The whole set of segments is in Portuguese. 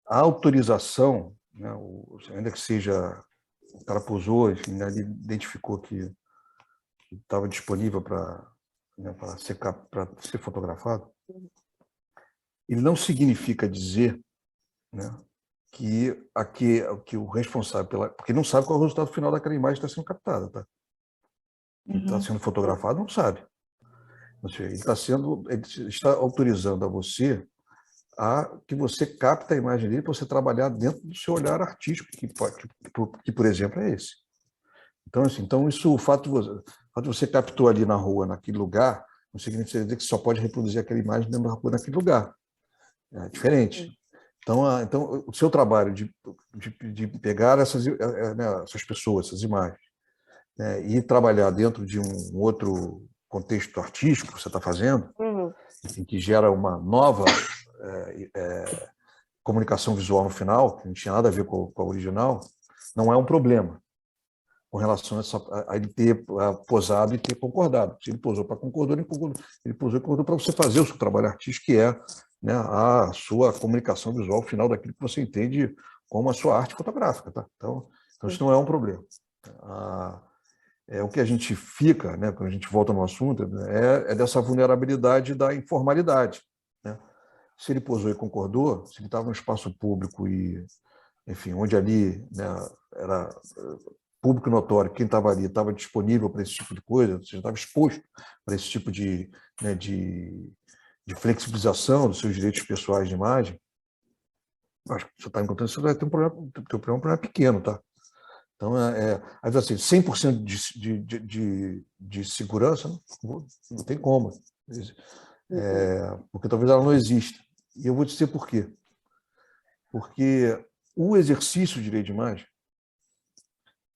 a autorização, né, ainda que seja, o cara posou, enfim, né, ele identificou que estava disponível para, né, para ser fotografado, ele não significa dizer, né, que o responsável pela... Porque não sabe qual é o resultado final daquela imagem que está sendo captada, tá? Quem está sendo fotografado não sabe. Ou seja, ele está autorizando a você a que você capte a imagem dele para você trabalhar dentro do seu olhar artístico, que por exemplo, é esse. Então, assim, o fato de você captou ali na rua, naquele lugar, não significa dizer que você só pode reproduzir aquela imagem dentro da rua, naquele lugar. É diferente. Então, o seu trabalho de pegar essas pessoas, essas imagens, né, e trabalhar dentro de um outro contexto artístico que você está fazendo, em que gera uma nova comunicação visual no final, que não tinha nada a ver com a original, não é um problema com relação a ele ter posado e ter concordado. Se ele posou para concordar, ele posou e concordou para você fazer o seu trabalho artístico, que é, né, a sua comunicação visual final daquilo que você entende como a sua arte fotográfica. Tá? Então isso não é um problema. O que a gente fica, né, quando a gente volta no assunto, é dessa vulnerabilidade da informalidade. Né? Se ele posou e concordou, se ele estava no espaço público e, enfim, onde ali, né, era público notório, quem estava ali estava disponível para esse tipo de coisa, você estava exposto para esse tipo né, de flexibilização dos seus direitos pessoais de imagem, acho que você está encontrando, você vai ter um problema pequeno, tá? Então, assim, 100% de segurança não tem como, porque talvez ela não exista. E eu vou dizer por quê. Porque o exercício de direito de imagem,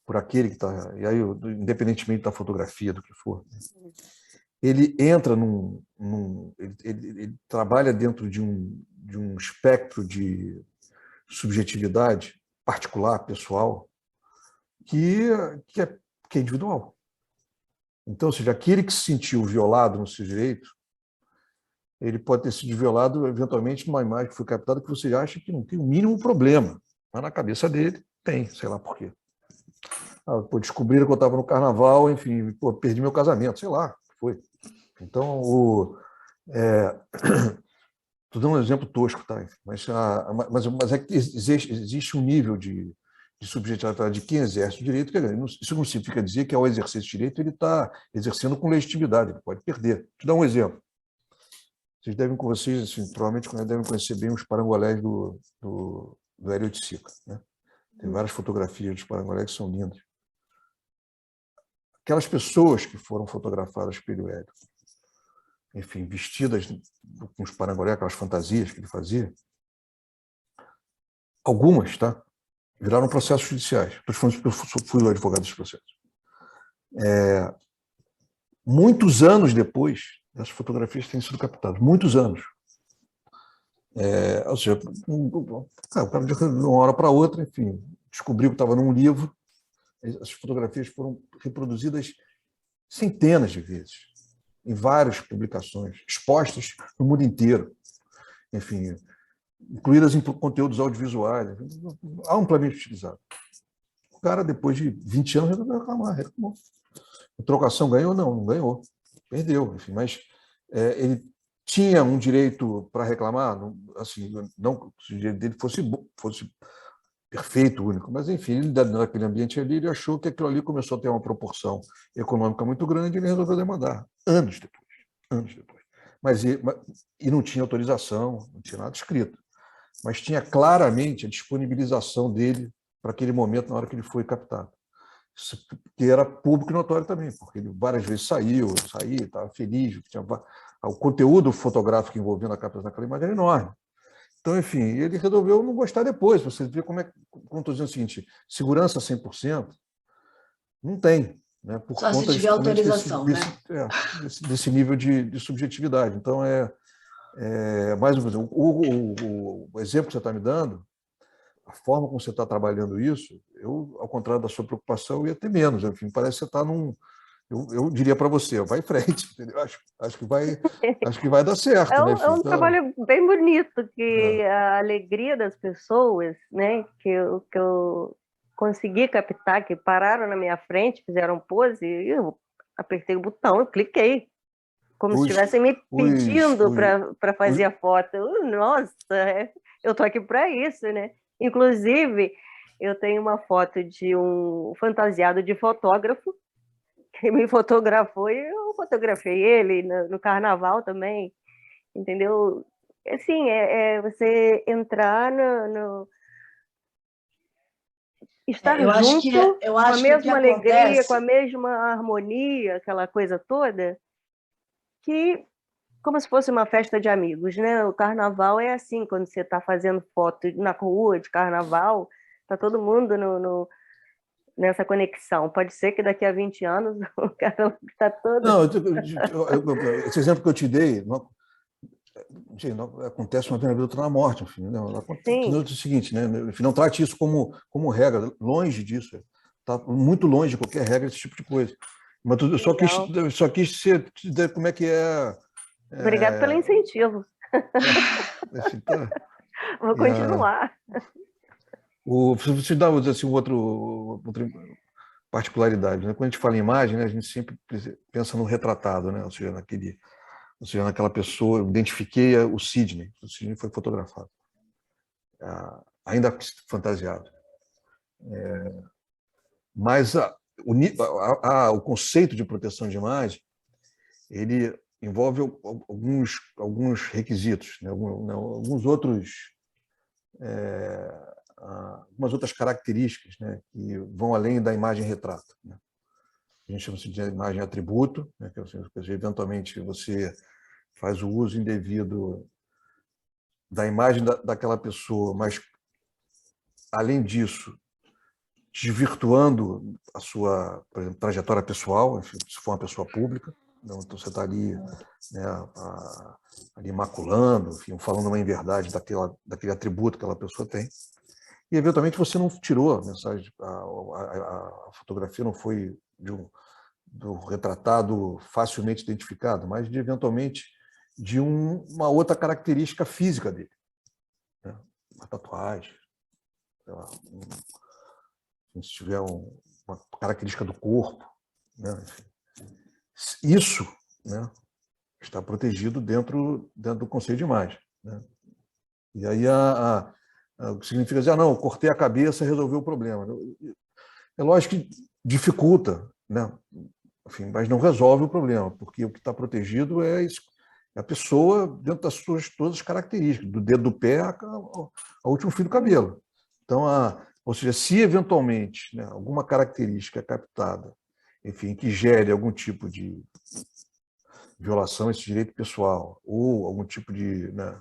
por aquele que está, e aí, independentemente da fotografia, do que for, ele entra ele trabalha dentro de um espectro de subjetividade particular, pessoal, que é individual. Então, ou seja, aquele que se sentiu violado no seu direito, ele pode ter sido violado, eventualmente, numa imagem que foi captada que você acha que não tem o mínimo problema, mas na cabeça dele tem, sei lá por quê. Descobriram que eu estava no carnaval, enfim, perdi meu casamento, sei lá, foi. Então, estou dando um exemplo tosco, tá? Mas é que existe um nível de subjetividade de quem exerce o direito, isso não significa dizer que ao exercer esse direito ele está exercendo com legitimidade, ele pode perder. Vou te dar um exemplo. Vocês assim, provavelmente devem conhecer bem os parangolés do Hélio de Sica, né? Tem várias fotografias dos parangolés que são lindas. Aquelas pessoas que foram fotografadas pelo Hélio, enfim, vestidas com os parangolés, aquelas fantasias que ele fazia, algumas, tá? Viraram processos judiciais. Estou falando que eu fui o advogado dos processos. Muitos anos depois, essas fotografias têm sido captadas. Muitos anos. Ou seja, o cara de uma hora para outra, enfim, descobriu que estava num livro. As fotografias foram reproduzidas centenas de vezes, em várias publicações, expostas no mundo inteiro. Enfim, incluídas em conteúdos audiovisuais, amplamente utilizados. O cara, depois de 20 anos, resolveu reclamou. A trocação ganhou? Não ganhou. Perdeu, enfim, mas ele tinha um direito para reclamar, assim, não se o direito dele fosse perfeito, único, mas, enfim, ele, naquele ambiente ali, ele achou que aquilo ali começou a ter uma proporção econômica muito grande e ele resolveu demandar, anos depois. E não tinha autorização, não tinha nada escrito, mas tinha claramente a disponibilização dele para aquele momento, na hora que ele foi captado. Que era público e notório também, porque ele várias vezes saía, estava feliz, o conteúdo fotográfico envolvendo a captação daquela imagem era enorme. Então, enfim, ele resolveu não gostar depois. Você vê como estou dizendo o seguinte, segurança 100% não tem, né, por Só se conta tiver justamente autorização, né? desse nível de subjetividade. Então, mais uma vez, o exemplo que você está me dando, a forma como você está trabalhando isso, eu, ao contrário da sua preocupação, ia ter menos. Enfim, parece que você está eu diria para você, vai em frente, entendeu? Acho que vai dar certo, né, É filho? um Então, trabalho bem bonito, que a alegria das pessoas, né, que eu consegui captar, que pararam na minha frente, fizeram pose, e eu apertei o botão, eu cliquei, como se os, estivessem me os, pedindo os, para os, fazer a foto. Nossa, eu tô aqui para isso, né? Inclusive, eu tenho uma foto de um fantasiado de fotógrafo que me fotografou e eu fotografei ele no carnaval também, entendeu? Assim, é você entrar estar Eu acho que, junto eu com a acho que o que mesma alegria, com a acontece... mesma harmonia, aquela coisa toda, que como se fosse uma festa de amigos, né? O carnaval é assim, quando você está fazendo foto na rua de carnaval, tá todo mundo nessa conexão. Pode ser que daqui a 20 anos o cara está todo. não, esse exemplo que eu te dei, gente, acontece uma vez na vida, outra na morte, enfim, né? É Sim, o seguinte, né? Enfim, não trate isso como regra, longe disso, tá muito longe de qualquer regra esse tipo de coisa. Mas eu só quis, legal. eu só quis te dizer como é que é, Obrigado pelo é, incentivo. enfim, tá. Vou E continuar. se você dá assim, outra particularidade, né? Quando a gente fala em imagem, né, a gente sempre pensa no retratado, né? Ou seja, naquela pessoa, eu identifiquei o Sidney foi fotografado, ainda fantasiado. Mas o conceito de proteção de imagem, ele envolve alguns requisitos, né? Alguns outros, algumas outras características, né? Que vão além da imagem retrato, né? A gente chama de imagem atributo, né? Que, eventualmente você faz o uso indevido da imagem daquela pessoa, mas, além disso, desvirtuando a sua, por exemplo, trajetória pessoal, enfim, se for uma pessoa pública. Então você está ali, né, ali maculando, enfim, falando uma inverdade daquele atributo que aquela pessoa tem. E, eventualmente, você não tirou a mensagem, a fotografia não foi do retratado facilmente identificado, mas, eventualmente, de uma outra característica física dele, né? Uma tatuagem, sei lá, se tiver uma característica do corpo, né? Enfim, isso, né, está protegido dentro do conceito de imagem, né? E aí o que significa dizer, não, cortei a cabeça e resolveu o problema. É lógico que dificulta, né? Enfim, mas não resolve o problema, porque o que está protegido é isso, é a pessoa dentro das suas todas as características, do dedo do pé ao último fio do cabelo. Então, ou seja, se eventualmente, né, alguma característica é captada, enfim, que gere algum tipo de violação a esse direito pessoal ou algum tipo né,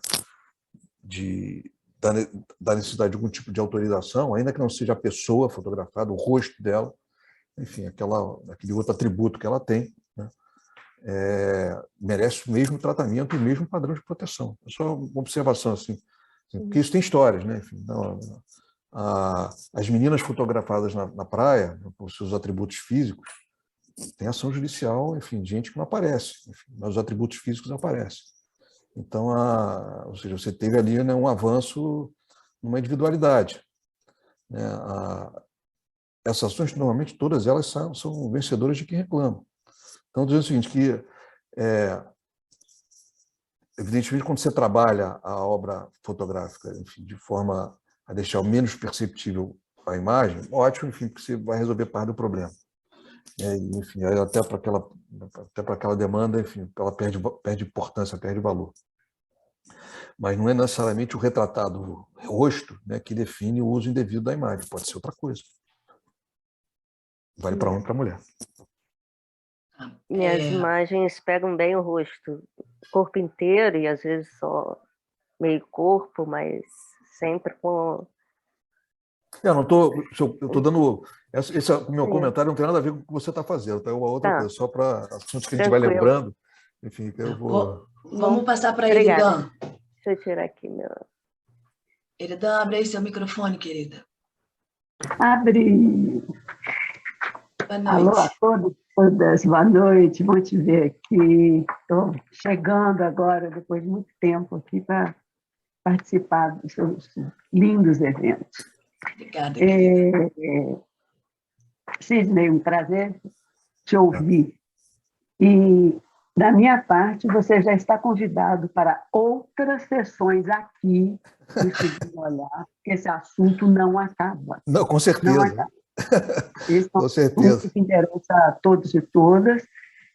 de da necessidade de algum tipo de autorização, ainda que não seja a pessoa fotografada, o rosto dela, enfim, aquele outro atributo que ela tem, né, merece o mesmo tratamento e o mesmo padrão de proteção. É só uma observação assim, porque isso tem histórias, né? Enfim, as meninas fotografadas na praia, né, com seus atributos físicos, tem ação judicial, enfim, gente que não aparece, enfim, mas os atributos físicos aparecem. Então, ou seja, você teve ali, né, um avanço numa individualidade, né? Essas ações, normalmente, todas elas são vencedoras de quem reclama. Então, dizendo o seguinte, que, evidentemente, quando você trabalha a obra fotográfica, enfim, de forma a deixar o menos perceptível a imagem, ótimo, enfim, porque você vai resolver parte do problema. Enfim, até para aquela demanda, enfim, ela perde importância, perde valor. Mas não é necessariamente o retratado o rosto, né, que define o uso indevido da imagem, pode ser outra coisa. Vale para homem e para mulher. Minhas imagens pegam bem o rosto, o corpo inteiro e às vezes só meio corpo, mas sempre com... Eu estou dando... Esse o meu Sim, comentário não tem nada a ver com o que você está fazendo, tá? É uma outra tá, coisa, só para assuntos que a gente vai tranquilo. lembrando. Enfim, eu vou... Vamos passar para Obrigada. Eridan. Deixa eu tirar aqui meu... Eridan, abre aí seu microfone, querida. Abre. Boa Alô noite. a todos. Oi, Bess, boa noite, bom te ver aqui. Estou chegando agora, depois de muito tempo, aqui para participar dos seus lindos eventos. Obrigada, querida. Sidney, um prazer te ouvir. E, da minha parte, você já está convidado para outras sessões aqui no Segundo Olhar, porque esse assunto não acaba. Não, com Não certeza. acaba. Esse é um Com certeza. assunto que interessa a todos e todas,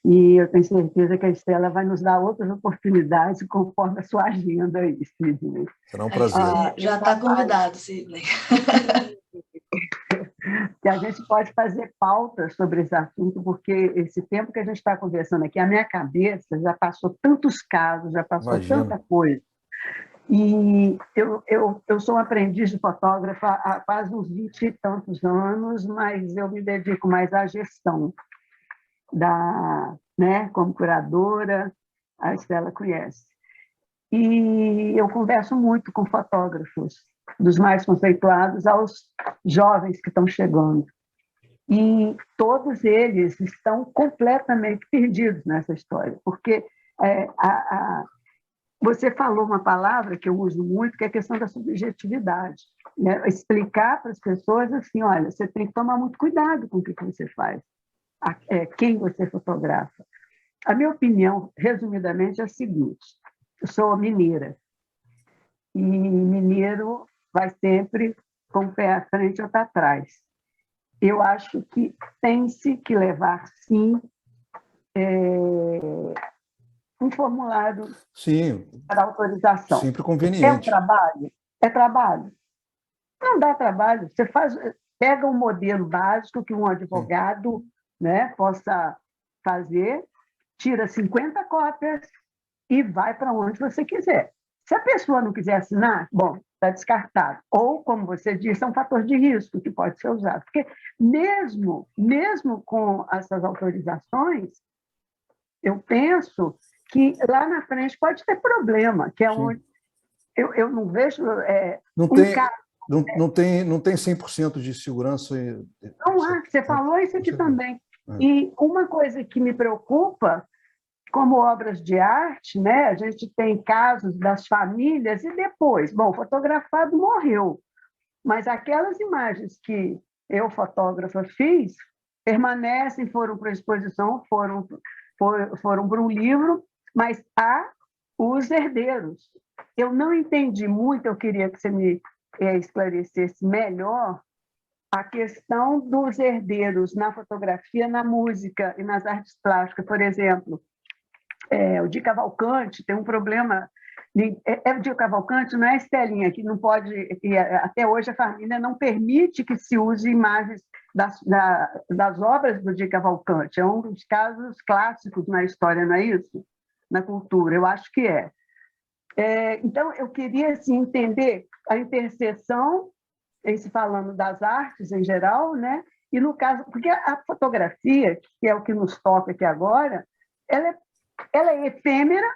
e eu tenho certeza que a Estela vai nos dar outras oportunidades conforme a sua agenda aí, Sidney. Será um Aí prazer. você já está convidado, Sidney. Que a gente pode fazer pautas sobre esse assunto, porque esse tempo que a gente está conversando aqui, a minha cabeça já passou tantos casos, já passou Imagino. tanta coisa. E eu sou um aprendiz de fotógrafa há quase uns 20 e tantos anos, mas eu me dedico mais à gestão, né, como curadora, a Estela conhece. E eu converso muito com fotógrafos, dos mais conceituados aos jovens que estão chegando. E todos eles estão completamente perdidos nessa história, porque você falou uma palavra que eu uso muito, que é a questão da subjetividade. Né? Explicar para as pessoas assim, olha, você tem que tomar muito cuidado com o que você faz, quem você fotografa. A minha opinião, resumidamente, é a seguinte: eu sou mineira, e mineiro vai sempre com o pé à frente ou para trás. Eu acho que tem-se que levar, sim, um formulário Sim, para autorização. sempre É um conveniente. trabalho? É trabalho. Não dá trabalho. Você pega um modelo básico que um advogado, né, possa fazer, tira 50 cópias e vai para onde você quiser. Se a pessoa não quiser assinar, bom, está descartado. Ou, como você disse, é um fator de risco que pode ser usado. Porque mesmo com essas autorizações, eu penso que lá na frente pode ter problema, que é Sim. onde eu não vejo Não um tem, caso. não tem 100% de segurança. Não há, você falou isso aqui também. E uma coisa que me preocupa, como obras de arte, né? A gente tem casos das famílias e depois, bom, o fotografado morreu, mas aquelas imagens que eu, fotógrafa, fiz, permanecem, foram para a exposição, foram para um livro, mas há os herdeiros. Eu não entendi muito, eu queria que você me esclarecesse melhor a questão dos herdeiros na fotografia, na música e nas artes plásticas, por exemplo. O Di Cavalcanti tem um problema. O Di Cavalcanti, não é a Estelinha, que não pode. Até hoje a família não permite que se use imagens das obras do Di Cavalcanti. É um dos casos clássicos na história, não é isso? Na cultura, eu acho que é. Então, eu queria assim, entender a interseção, se falando das artes em geral, né? E no caso, porque a fotografia, que é o que nos toca aqui agora, ela é efêmera,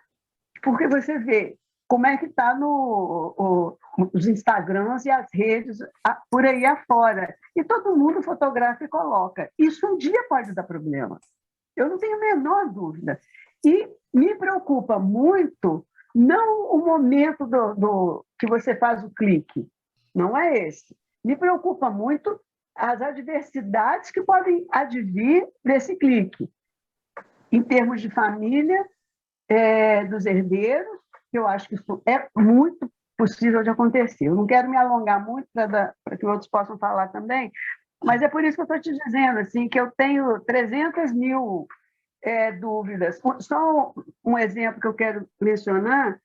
porque você vê como é que está nos Instagrams e as redes por aí afora. E todo mundo fotografa e coloca. Isso um dia pode dar problema. Eu não tenho a menor dúvida. E me preocupa muito não o momento que você faz o clique, não é esse. Me preocupa muito as adversidades que podem advir desse clique, em termos de família, dos herdeiros, que eu acho que isso é muito possível de acontecer. Eu não quero me alongar muito para que outros possam falar também, mas é por isso que eu estou te dizendo assim, que eu tenho 300 mil dúvidas. Só um exemplo que eu quero mencionar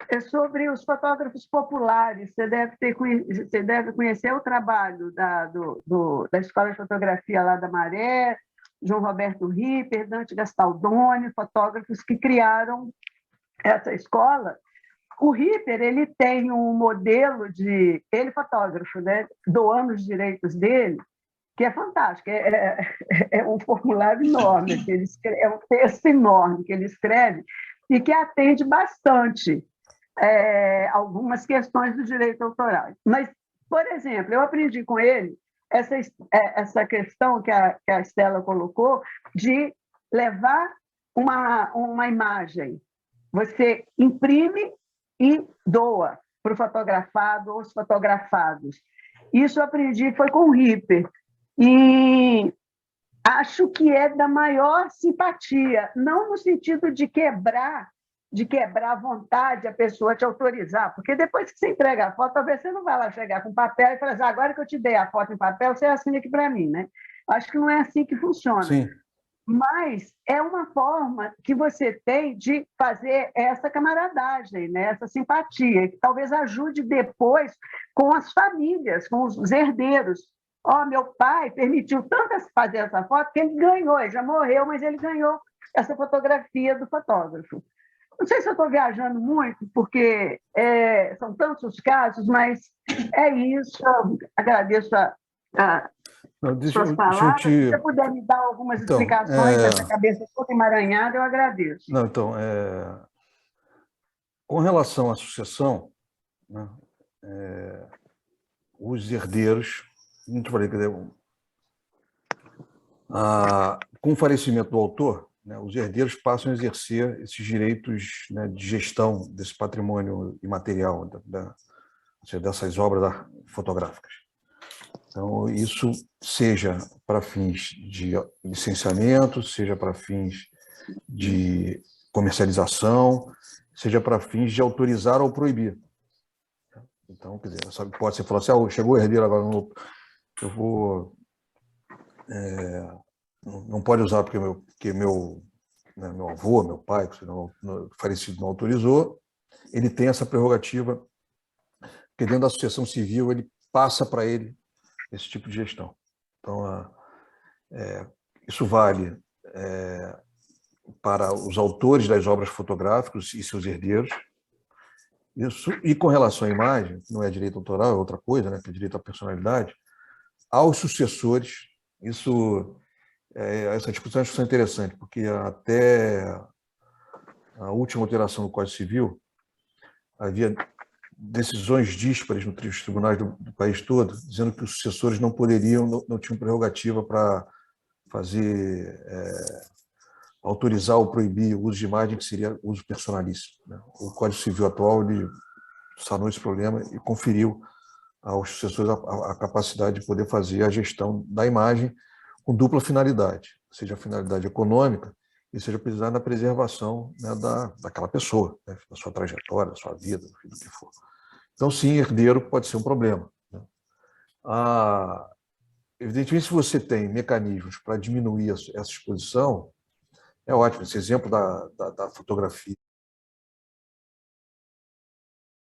é sobre os fotógrafos populares. Você deve conhecer o trabalho da Escola de Fotografia lá da Maré, João Roberto Ripper, Dante Gastaldoni, fotógrafos que criaram essa escola. O Ripper, ele tem um modelo ele fotógrafo, né, doando os direitos dele, que é fantástico, é um formulário enorme, é um texto enorme que ele escreve e que atende bastante algumas questões do direito autoral. Mas, por exemplo, eu aprendi com ele essa questão que a Estela colocou de levar uma imagem. Você imprime e doa para o fotografado ou os fotografados. Isso eu aprendi foi com o Ripper. E acho que é da maior simpatia, não no sentido de quebrar a vontade a pessoa te autorizar, porque depois que você entrega a foto, talvez você não vai lá chegar com papel e falar assim, agora que eu te dei a foto em papel, você assina aqui para mim, né? Acho que não é assim que funciona. Sim. Mas é uma forma que você tem de fazer essa camaradagem, né? Essa simpatia, que talvez ajude depois com as famílias, com os herdeiros. Meu pai permitiu tanto fazer essa foto que ele ganhou, ele já morreu, mas ele ganhou essa fotografia do fotógrafo. Não sei se eu estou viajando muito, porque são tantos os casos, mas é isso. Eu agradeço suas palavras. Se você puder me dar algumas explicações dessa cabeça toda emaranhada, eu agradeço. Não, então, com relação à sucessão, né, os herdeiros, não te falei, com o falecimento do autor, né, os herdeiros passam a exercer esses direitos, né, de gestão desse patrimônio imaterial, dessas obras fotográficas. Então, isso seja para fins de licenciamento, seja para fins de comercialização, seja para fins de autorizar ou proibir. Então, quer dizer, sabe, pode ser falar assim, chegou o herdeiro agora, eu vou... não pode usar porque meu avô, meu pai, falecido não autorizou, ele tem essa prerrogativa, porque dentro da associação civil ele passa para ele esse tipo de gestão. Então, isso vale para os autores das obras fotográficas e seus herdeiros. E com relação à imagem, que não é direito autoral, é outra coisa, né, que é direito à personalidade, aos sucessores, essa discussão é interessante, porque até a última alteração do Código Civil havia decisões díspares nos tribunais do país todo, dizendo que os sucessores não tinham prerrogativa para autorizar ou proibir o uso de imagem, que seria uso personalíssimo, né? O Código Civil atual ele sanou esse problema e conferiu aos sucessores a capacidade de poder fazer a gestão da imagem com dupla finalidade, seja a finalidade econômica e seja precisar da preservação, né, daquela pessoa, né, da sua trajetória, da sua vida, do que for. Então, sim, herdeiro pode ser um problema, né? Evidentemente, se você tem mecanismos para diminuir essa exposição, é ótimo. Esse exemplo da fotografia